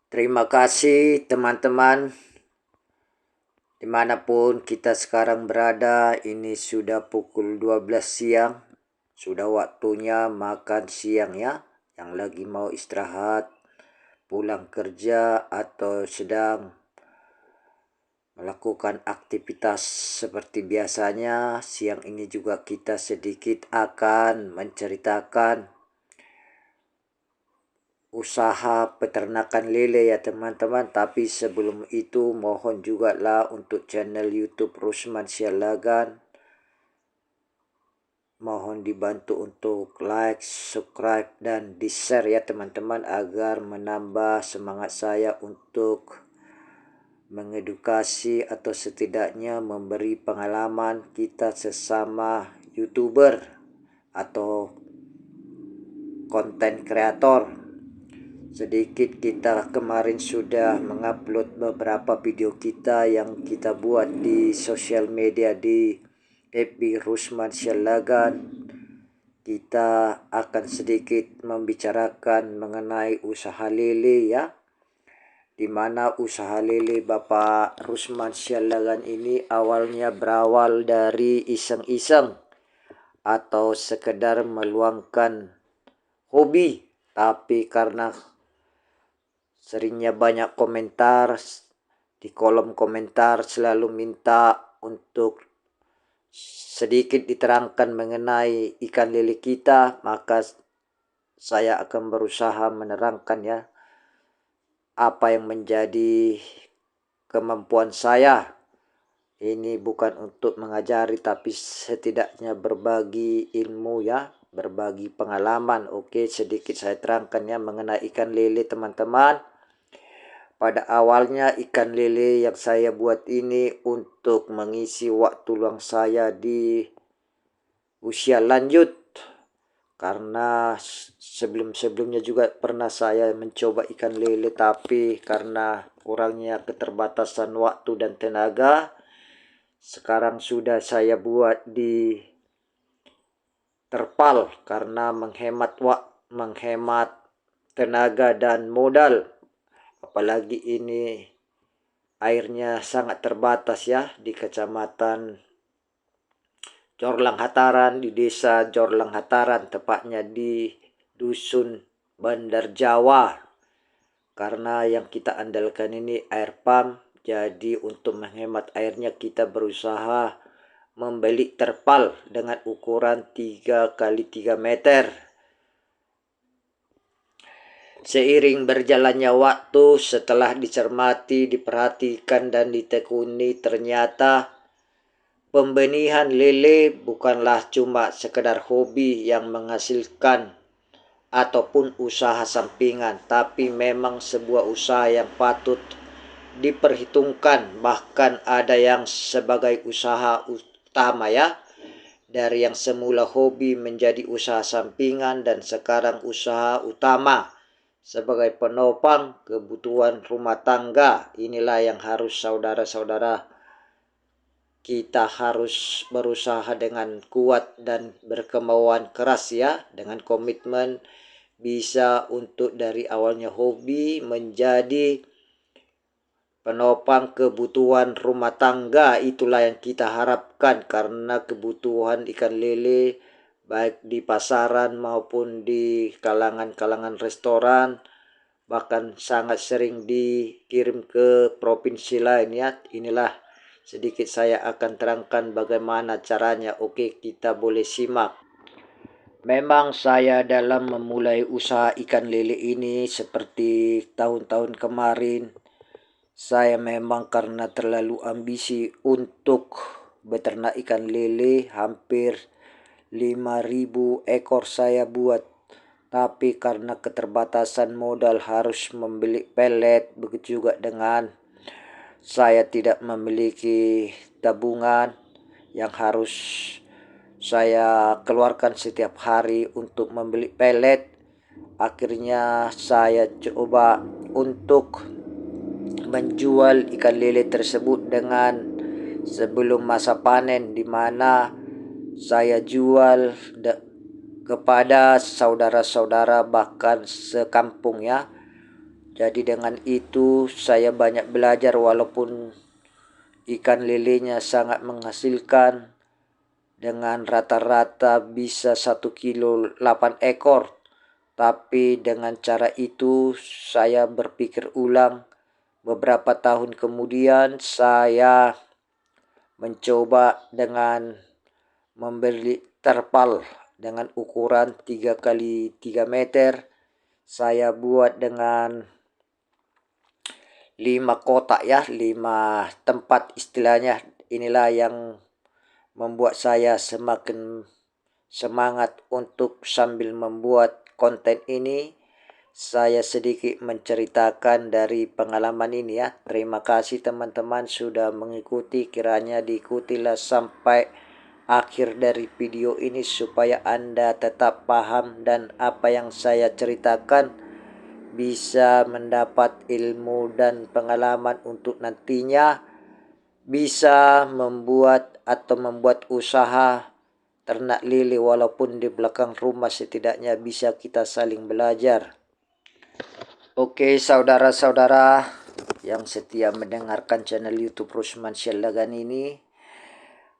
Terima kasih teman-teman, dimanapun kita sekarang berada. Ini sudah pukul 12 siang, sudah waktunya makan siang ya. Yang lagi mau istirahat, pulang kerja atau sedang melakukan aktivitas seperti biasanya. Siang ini juga kita sedikit akan menceritakan usaha peternakan lele ya teman-teman. Tapi sebelum itu mohon juga lah untuk channel YouTube Rusman Sialagan, mohon dibantu untuk like, subscribe, dan di-share ya teman-teman, agar menambah semangat saya untuk mengedukasi atau setidaknya memberi pengalaman kita sesama YouTuber atau konten kreator. Sedikit kita kemarin sudah mengupload beberapa video kita yang kita buat di sosial media di FB Rusman Sialagan. Kita akan sedikit membicarakan mengenai usaha lele ya, dimana usaha lele Bapak Rusman Sialagan ini awalnya berawal dari iseng-iseng atau sekedar meluangkan hobi. Tapi karena seringnya banyak komentar, di kolom komentar selalu minta untuk sedikit diterangkan mengenai ikan lele kita, maka saya akan berusaha menerangkan ya apa yang menjadi kemampuan saya. Ini bukan untuk mengajari, tapi setidaknya berbagi ilmu ya, berbagi pengalaman. Oke, sedikit saya terangkan ya mengenai ikan lele teman-teman. Pada awalnya ikan lele yang saya buat ini untuk mengisi waktu luang saya di usia lanjut. Karena sebelum-sebelumnya juga pernah saya mencoba ikan lele, tapi karena kurangnya keterbatasan waktu dan tenaga, sekarang sudah saya buat di terpal karena menghemat tenaga dan modal. Apalagi ini airnya sangat terbatas ya, di kecamatan Corlang Hataran, di desa Corlang Hataran, tepatnya di dusun Bandar Jawa. Karena yang kita andalkan ini air pump, jadi untuk menghemat airnya kita berusaha membeli terpal dengan ukuran 3 kali 3 meter. Seiring berjalannya waktu, setelah dicermati, diperhatikan, dan ditekuni, ternyata pembenihan lele bukanlah cuma sekedar hobi yang menghasilkan ataupun usaha sampingan, tapi memang sebuah usaha yang patut diperhitungkan. Bahkan ada yang sebagai usaha utama ya, dari yang semula hobi menjadi usaha sampingan dan sekarang usaha utama sebagai penopang kebutuhan rumah tangga. Inilah yang harus saudara-saudara kita harus berusaha dengan kuat dan berkemauan keras ya, dengan komitmen bisa untuk dari awalnya hobi menjadi penopang kebutuhan rumah tangga. Itulah yang kita harapkan, karena kebutuhan ikan lele baik di pasaran maupun di kalangan restoran, bahkan sangat sering dikirim ke provinsi lain ya. Inilah sedikit saya akan terangkan bagaimana caranya. Oke, kita boleh simak. Memang saya dalam memulai usaha ikan lele ini seperti tahun-tahun kemarin, saya memang karena terlalu ambisi untuk beternak ikan lele, hampir 5.000 ekor saya buat. Tapi karena keterbatasan modal harus membeli pelet, begitu juga dengan saya tidak memiliki tabungan yang harus saya keluarkan setiap hari untuk membeli pelet. Akhirnya saya coba untuk menjual ikan lele tersebut dengan sebelum masa panen, di mana saya jual kepada saudara-saudara bahkan sekampung ya. Jadi dengan itu saya banyak belajar, walaupun ikan lelenya sangat menghasilkan dengan rata-rata bisa 1 kilo 8 ekor. Tapi dengan cara itu saya berpikir ulang. Beberapa tahun kemudian saya mencoba dengan membeli terpal dengan ukuran 3 kali 3 meter. Saya buat dengan 5 kotak ya, 5 tempat istilahnya. Inilah yang membuat saya semakin semangat untuk sambil membuat konten ini. Saya sedikit menceritakan dari pengalaman ini ya. Terima kasih teman-teman sudah mengikuti. Kiranya diikutilah sampai akhir dari video ini supaya Anda tetap paham dan apa yang saya ceritakan bisa mendapat ilmu dan pengalaman untuk nantinya bisa membuat usaha ternak lele, walaupun di belakang rumah setidaknya bisa kita saling belajar. Oke saudara-saudara yang setia mendengarkan channel YouTube Rusman Syalagan ini,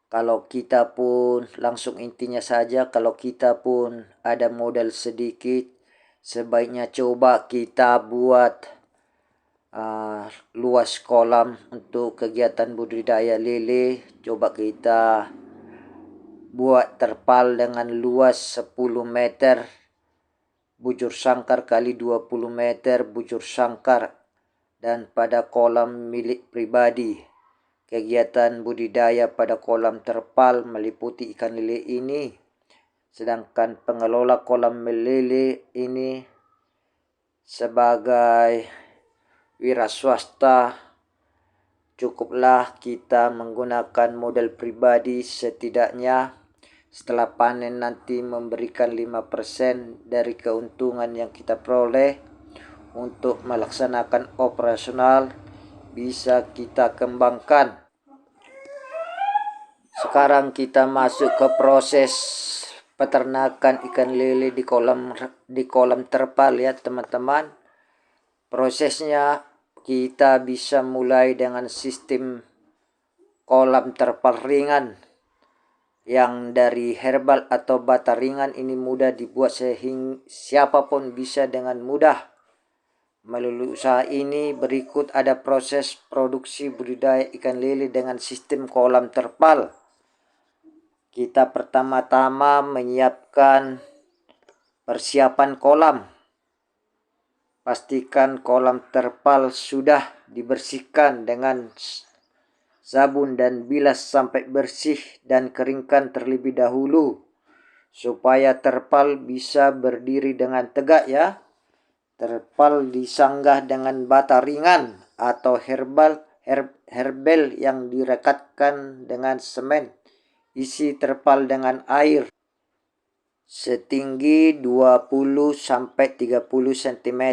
kalau kita pun langsung intinya saja, kalau kita pun ada modal sedikit, sebaiknya coba kita buat luas kolam untuk kegiatan budidaya lele. Coba kita buat terpal dengan luas 10 meter, bujur sangkar kali 20 meter bujur sangkar, dan pada kolam milik pribadi. Kegiatan budidaya pada kolam terpal meliputi ikan lele ini, sedangkan pengelola kolam lele ini sebagai wira swasta, cukuplah kita menggunakan modal pribadi setidaknya setelah panen nanti memberikan 5% dari keuntungan yang kita peroleh untuk melaksanakan operasional bisa kita kembangkan. Sekarang kita masuk ke proses peternakan ikan lele di kolam terpal ya teman-teman. Prosesnya kita bisa mulai dengan sistem kolam terpal ringan yang dari herbal atau bata ringan. Ini mudah dibuat sehingga siapapun bisa dengan mudah. Melalui usaha ini berikut ada proses produksi budidaya ikan lele dengan sistem kolam terpal. Kita pertama-tama menyiapkan persiapan kolam. Pastikan kolam terpal sudah dibersihkan dengan sabun dan bilas sampai bersih dan keringkan terlebih dahulu supaya terpal bisa berdiri dengan tegak ya. Terpal disanggah dengan bata ringan atau herbal yang direkatkan dengan semen. Isi terpal dengan air setinggi 20-30 cm.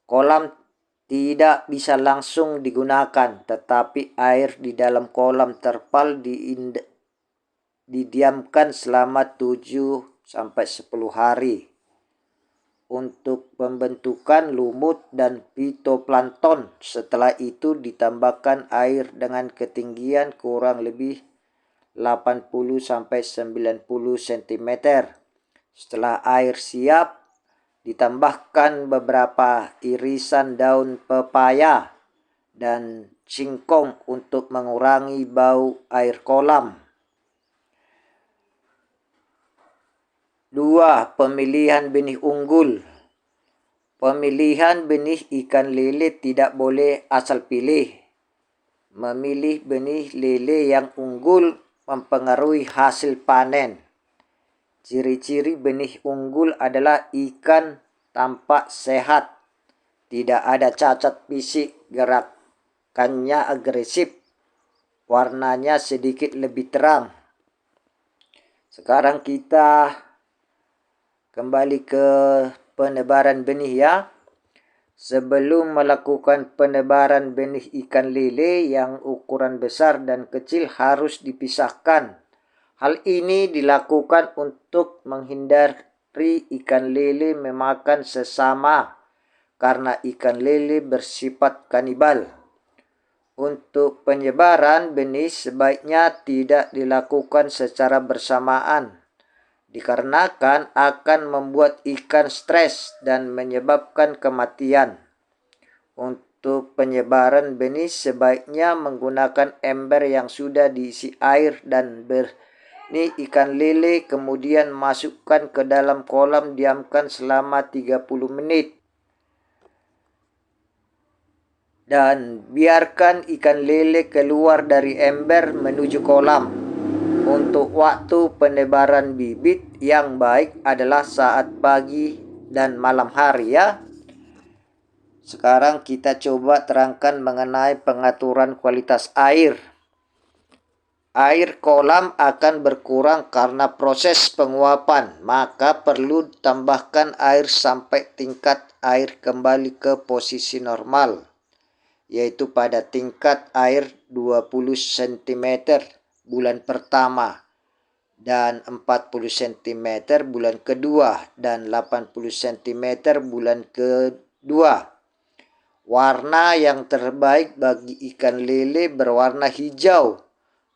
Kolam tidak bisa langsung digunakan, tetapi air di dalam kolam terpal didiamkan selama 7-10 hari untuk pembentukan lumut dan fitoplankton. Setelah itu ditambahkan air dengan ketinggian kurang lebih 80-90 cm. Setelah air siap, ditambahkan beberapa irisan daun pepaya dan singkong untuk mengurangi bau air kolam. 2. Pemilihan benih unggul. Pemilihan benih ikan lele tidak boleh asal pilih. Memilih benih lele yang unggul mempengaruhi hasil panen. Ciri-ciri benih unggul adalah ikan tampak sehat, tidak ada cacat fisik, gerakannya agresif, warnanya sedikit lebih terang. Sekarang kita kembali ke penebaran benih ya. Sebelum melakukan penebaran benih ikan lele yang ukuran besar dan kecil harus dipisahkan. Hal ini dilakukan untuk menghindari ikan lele memakan sesama karena ikan lele bersifat kanibal. Untuk penyebaran benih sebaiknya tidak dilakukan secara bersamaan, dikarenakan akan membuat ikan stres dan menyebabkan kematian. Untuk penyebaran benih sebaiknya menggunakan ember yang sudah diisi air dan benih ikan lele, kemudian masukkan ke dalam kolam, diamkan selama 30 menit. Dan biarkan ikan lele keluar dari ember menuju kolam. Untuk waktu penebaran bibit yang baik adalah saat pagi dan malam hari ya. Sekarang kita coba terangkan mengenai pengaturan kualitas air. Air kolam akan berkurang karena proses penguapan, maka perlu tambahkan air sampai tingkat air kembali ke posisi normal, yaitu pada tingkat air 20 cm bulan pertama dan 40 cm bulan kedua dan 80 cm bulan kedua. Warna yang terbaik bagi ikan lele berwarna hijau,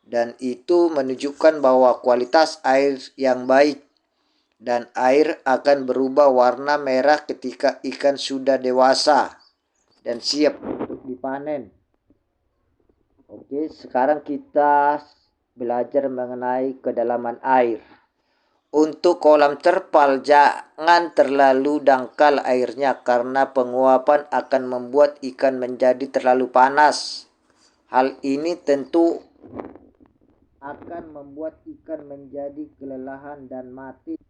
dan itu menunjukkan bahwa kualitas air yang baik, dan air akan berubah warna merah ketika ikan sudah dewasa dan siap untuk dipanen. Oke, sekarang kita belajar mengenai kedalaman air. Untuk kolam terpal jangan terlalu dangkal airnya karena penguapan akan membuat ikan menjadi terlalu panas. Hal ini tentu akan membuat ikan menjadi kelelahan dan mati.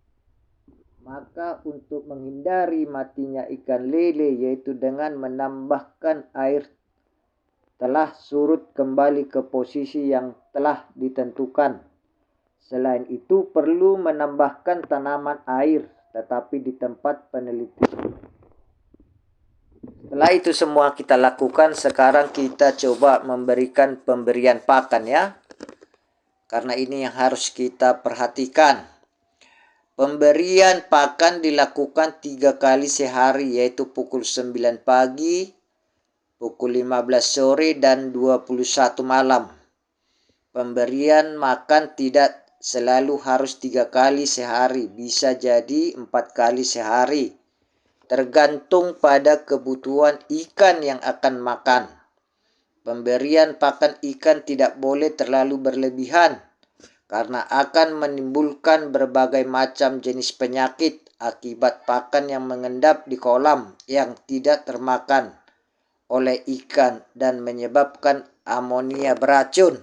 Maka untuk menghindari matinya ikan lele, yaitu dengan menambahkan air telah surut kembali ke posisi yang telah ditentukan. Selain itu perlu menambahkan tanaman air, tetapi di tempat penelitian. Setelah itu semua kita lakukan, sekarang kita coba memberikan pemberian pakan ya. Karena ini yang harus kita perhatikan. Pemberian pakan dilakukan 3 kali sehari, yaitu pukul 9 pagi, pukul 15 sore, dan 21 malam. Pemberian makan tidak selalu harus 3 kali sehari, bisa jadi 4 kali sehari, tergantung pada kebutuhan ikan yang akan makan. Pemberian pakan ikan tidak boleh terlalu berlebihan, karena akan menimbulkan berbagai macam jenis penyakit akibat pakan yang mengendap di kolam yang tidak termakan oleh ikan dan menyebabkan amonia beracun.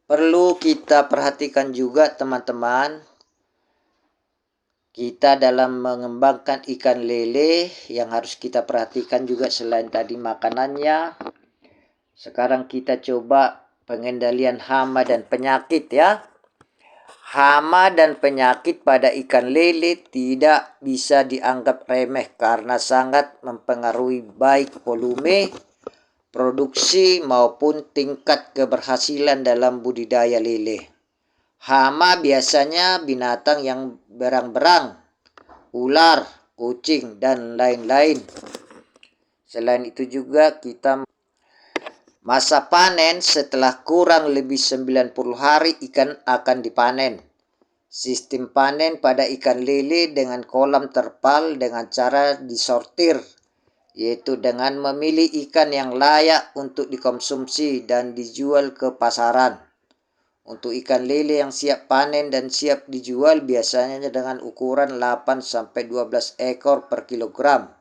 Perlu kita perhatikan juga teman-teman, kita dalam mengembangkan ikan lele yang harus kita perhatikan juga selain tadi makanannya. Sekarang kita coba pengendalian hama dan penyakit ya. Hama dan penyakit pada ikan lele tidak bisa dianggap remeh karena sangat mempengaruhi baik volume, produksi maupun tingkat keberhasilan dalam budidaya lele. Hama biasanya binatang yang berang-berang, ular, kucing, dan lain-lain. Selain itu juga kita masa panen setelah kurang lebih 90 hari ikan akan dipanen. Sistem panen pada ikan lele dengan kolam terpal dengan cara disortir, yaitu dengan memilih ikan yang layak untuk dikonsumsi dan dijual ke pasaran. Untuk ikan lele yang siap panen dan siap dijual biasanya dengan ukuran 8-12 ekor per kilogram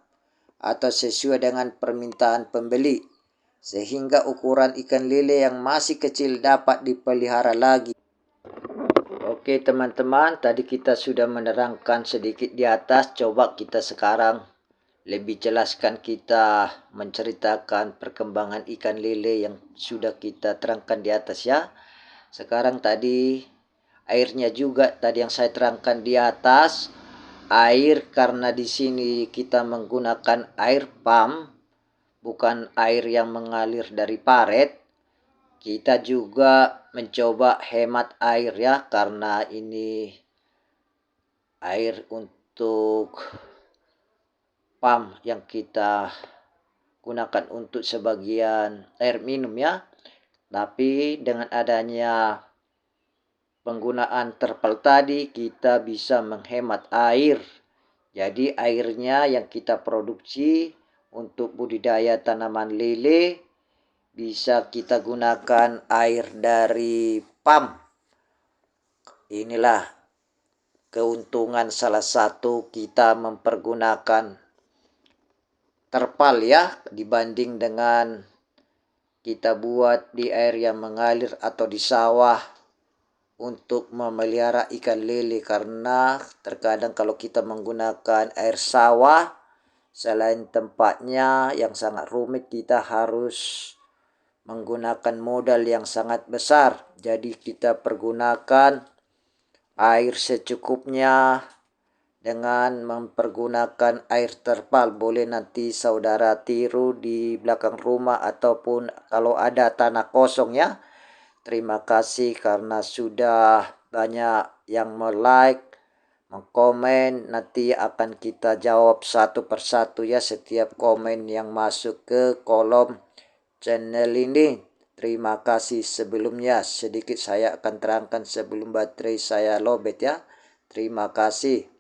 atau sesuai dengan permintaan pembeli, sehingga ukuran ikan lele yang masih kecil dapat dipelihara lagi. Oke teman-teman, tadi kita sudah menerangkan sedikit di atas. Coba kita sekarang lebih jelaskan, kita menceritakan perkembangan ikan lele yang sudah kita terangkan di atas ya. Sekarang tadi airnya juga tadi yang saya terangkan di atas. Air karena di sini kita menggunakan air pump, bukan air yang mengalir dari paret. Kita juga mencoba hemat air ya, karena ini air untuk pump yang kita gunakan untuk sebagian air minum ya. Tapi dengan adanya penggunaan terpal tadi kita bisa menghemat air. Jadi airnya yang kita produksi untuk budidaya tanaman lele bisa kita gunakan air dari pump. Inilah keuntungan salah satu kita mempergunakan terpal ya, dibanding dengan kita buat di air yang mengalir atau di sawah untuk memelihara ikan lele. Karena terkadang kalau kita menggunakan air sawah, selain tempatnya yang sangat rumit, kita harus menggunakan modal yang sangat besar. Jadi kita pergunakan air secukupnya dengan mempergunakan air terpal. Boleh nanti saudara tiru di belakang rumah ataupun kalau ada tanah kosong ya. Terima kasih karena sudah banyak yang like, mengkomen. Nanti akan kita jawab satu persatu ya setiap komen yang masuk ke kolom channel ini. Terima kasih sebelumnya. Sedikit saya akan terangkan sebelum baterai saya lowbat ya. Terima kasih.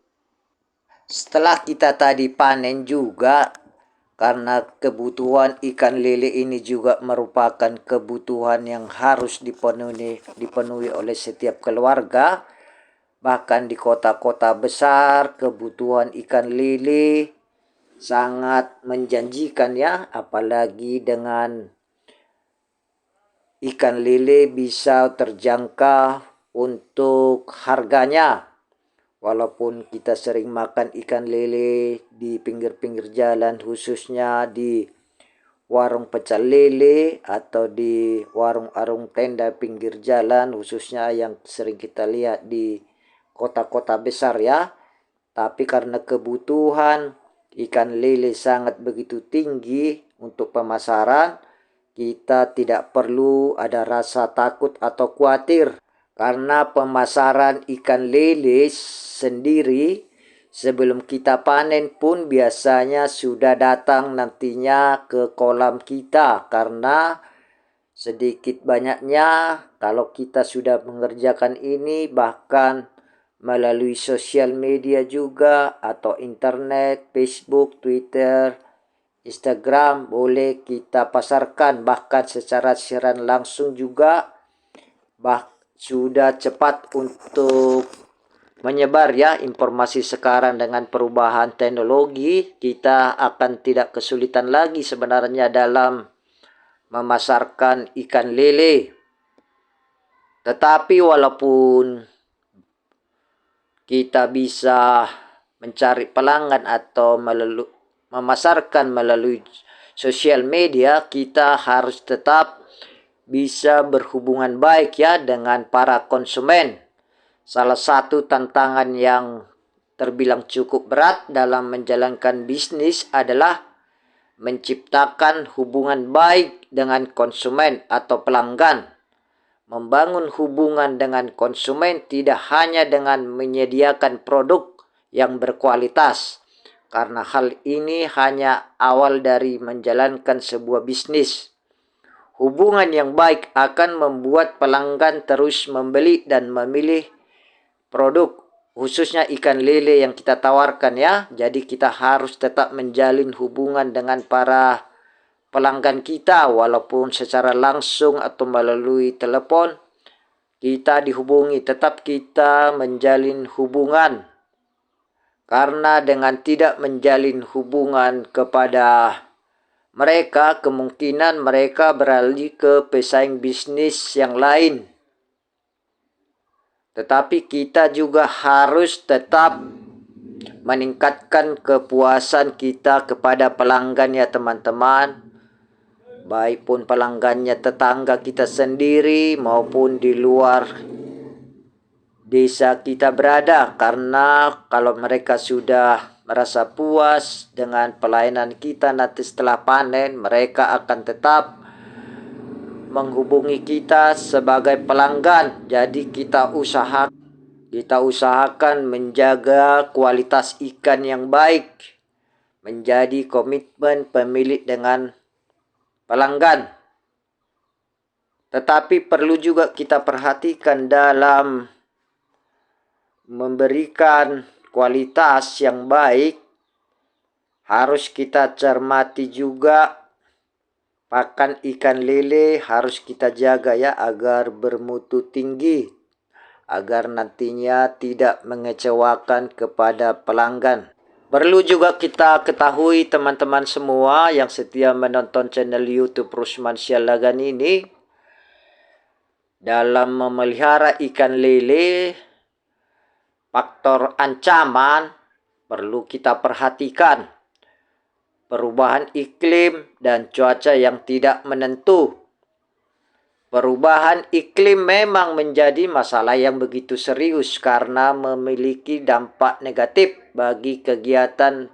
Setelah kita tadi panen juga, karena kebutuhan ikan lele ini juga merupakan kebutuhan yang harus dipenuhi oleh setiap keluarga. Bahkan di kota-kota besar kebutuhan ikan lele sangat menjanjikan ya. Apalagi dengan ikan lele bisa terjangkau untuk harganya. Walaupun kita sering makan ikan lele di pinggir-pinggir jalan, khususnya di warung pecel lele atau di warung-warung tenda pinggir jalan, khususnya yang sering kita lihat di kota-kota besar ya. Tapi karena kebutuhan ikan lele sangat begitu tinggi untuk pemasaran, kita tidak perlu ada rasa takut atau khawatir. Karena pemasaran ikan lele sendiri sebelum kita panen pun biasanya sudah datang nantinya ke kolam kita. Karena sedikit banyaknya kalau kita sudah mengerjakan ini, bahkan melalui sosial media juga atau internet, Facebook, Twitter, Instagram, boleh kita pasarkan. Bahkan secara siaran langsung juga sudah cepat untuk menyebar ya informasi. Sekarang dengan perubahan teknologi, kita akan tidak kesulitan lagi sebenarnya dalam memasarkan ikan lele. Tetapi walaupun kita bisa mencari pelanggan atau memasarkan melalui sosial media, kita harus tetap bisa berhubungan baik ya dengan para konsumen. Salah satu tantangan yang terbilang cukup berat dalam menjalankan bisnis adalah menciptakan hubungan baik dengan konsumen atau pelanggan. Membangun hubungan dengan konsumen tidak hanya dengan menyediakan produk yang berkualitas, karena hal ini hanya awal dari menjalankan sebuah bisnis. Hubungan yang baik akan membuat pelanggan terus membeli dan memilih produk, khususnya ikan lele yang kita tawarkan ya. Jadi kita harus tetap menjalin hubungan dengan para pelanggan kita, walaupun secara langsung atau melalui telepon kita dihubungi, tetap kita menjalin hubungan. Karena dengan tidak menjalin hubungan kepada mereka, kemungkinan mereka beralih ke pesaing bisnis yang lain. Tetapi kita juga harus tetap meningkatkan kepuasan kita kepada pelanggan ya teman-teman. Baik pun pelanggannya tetangga kita sendiri maupun di luar desa kita berada. Karena kalau mereka sudah merasa puas dengan pelayanan kita, nanti setelah panen mereka akan tetap menghubungi kita sebagai pelanggan. Jadi kita usahakan menjaga kualitas ikan yang baik, menjadi komitmen pemilik dengan pelanggan. Tetapi perlu juga kita perhatikan dalam memberikan kualitas yang baik, harus kita cermati juga pakan ikan lele harus kita jaga ya agar bermutu tinggi, agar nantinya tidak mengecewakan kepada pelanggan. Perlu juga kita ketahui teman-teman semua yang setia menonton channel YouTube Rusman Sialagan ini, dalam memelihara ikan lele, faktor ancaman perlu kita perhatikan. Perubahan iklim dan cuaca yang tidak menentu. Perubahan iklim memang menjadi masalah yang begitu serius karena memiliki dampak negatif bagi kegiatan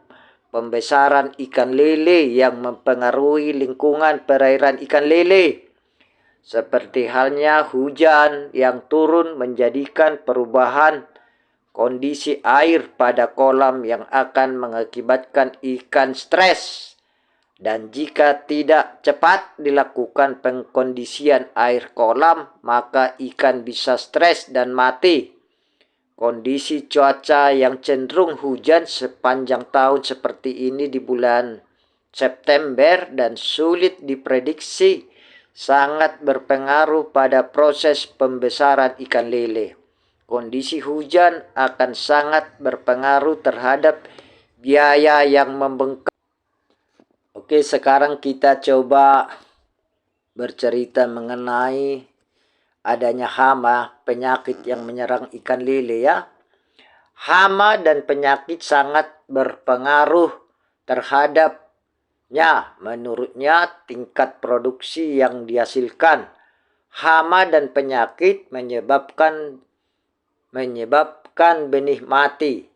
pembesaran ikan lele yang mempengaruhi lingkungan perairan ikan lele. Seperti halnya hujan yang turun menjadikan perubahan kondisi air pada kolam yang akan mengakibatkan ikan stres. Dan jika tidak cepat dilakukan pengkondisian air kolam, maka ikan bisa stres dan mati. Kondisi cuaca yang cenderung hujan sepanjang tahun seperti ini di bulan September dan sulit diprediksi sangat berpengaruh pada proses pembesaran ikan lele. Kondisi hujan akan sangat berpengaruh terhadap biaya yang membengkak. Oke, sekarang kita coba bercerita mengenai adanya hama, penyakit yang menyerang ikan lele ya. Hama dan penyakit sangat berpengaruh terhadapnya. Menurutnya tingkat produksi yang dihasilkan. Hama dan penyakit menyebabkan benih mati.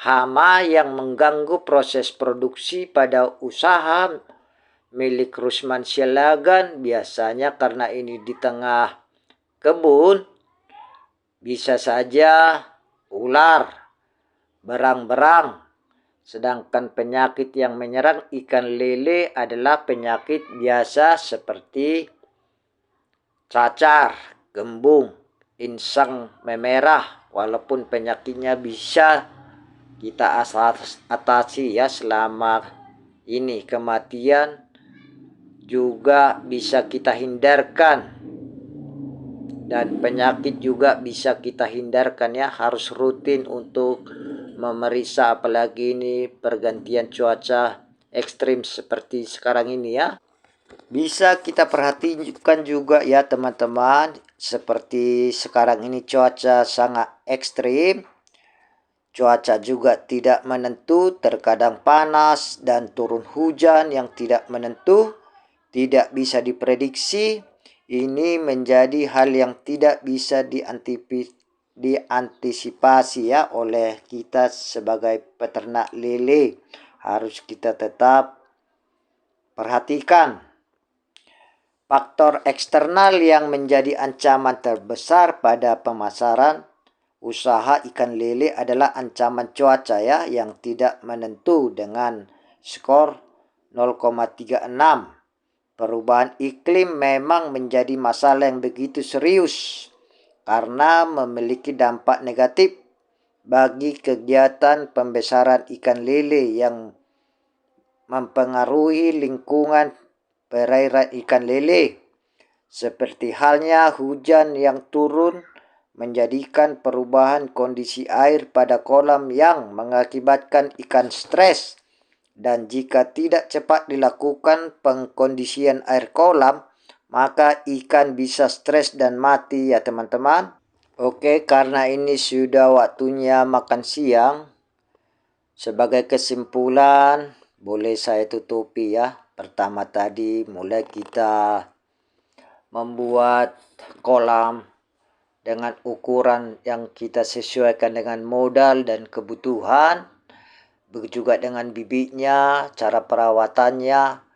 Hama yang mengganggu proses produksi pada usaha milik Rusman Sialagan biasanya karena ini di tengah kebun, bisa saja ular, berang-berang. Sedangkan penyakit yang menyerang ikan lele adalah penyakit biasa seperti cacar, gembung, insang memerah. Walaupun penyakitnya bisa kita atasi ya, selama ini kematian juga bisa kita hindarkan. Dan penyakit juga bisa kita hindarkan ya, harus rutin untuk memeriksa, apalagi ini pergantian cuaca ekstrim seperti sekarang ini ya. Bisa kita perhatikan juga ya teman-teman, seperti sekarang ini cuaca sangat ekstrim. Cuaca juga tidak menentu, terkadang panas dan turun hujan yang tidak menentu, tidak bisa diprediksi. Ini menjadi hal yang tidak bisa diantisipasi ya oleh kita sebagai peternak lele. Harus kita tetap perhatikan. Faktor eksternal yang menjadi ancaman terbesar pada pemasaran usaha ikan lele adalah ancaman cuaca ya, yang tidak menentu dengan skor 0,36. Perubahan iklim memang menjadi masalah yang begitu serius karena memiliki dampak negatif bagi kegiatan pembesaran ikan lele yang mempengaruhi lingkungan perairan ikan lele. Seperti halnya hujan yang turun menjadikan perubahan kondisi air pada kolam yang mengakibatkan ikan stres. Dan jika tidak cepat dilakukan pengkondisian air kolam, maka ikan bisa stres dan mati ya teman-teman. Oke, karena ini sudah waktunya makan siang. Sebagai kesimpulan, boleh saya tutupi ya. Pertama tadi mulai kita membuat kolam dengan ukuran yang kita sesuaikan dengan modal dan kebutuhan. Begitu juga dengan bibitnya, cara perawatannya,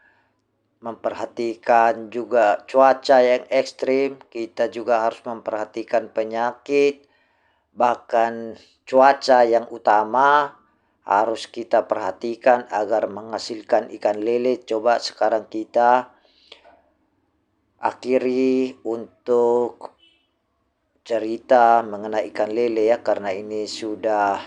memperhatikan juga cuaca yang ekstrim. Kita juga harus memperhatikan penyakit, bahkan cuaca yang utama harus kita perhatikan agar menghasilkan ikan lele. Coba sekarang kita akhiri untuk cerita mengenai ikan lele ya, karena ini sudah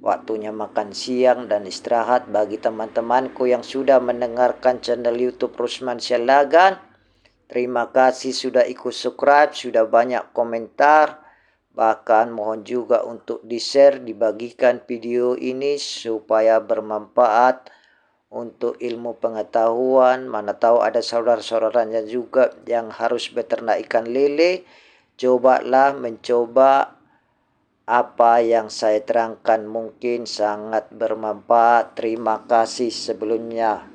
waktunya makan siang dan istirahat. Bagi teman-temanku yang sudah mendengarkan channel YouTube Rusman Syalagan, terima kasih sudah ikut subscribe, sudah banyak komentar. Bahkan mohon juga untuk di-share, dibagikan video ini supaya bermanfaat untuk ilmu pengetahuan. Mana tahu ada saudara-saudaranya juga yang harus beternak ikan lele. Cobalah mencoba apa yang saya terangkan, mungkin sangat bermanfaat. Terima kasih sebelumnya.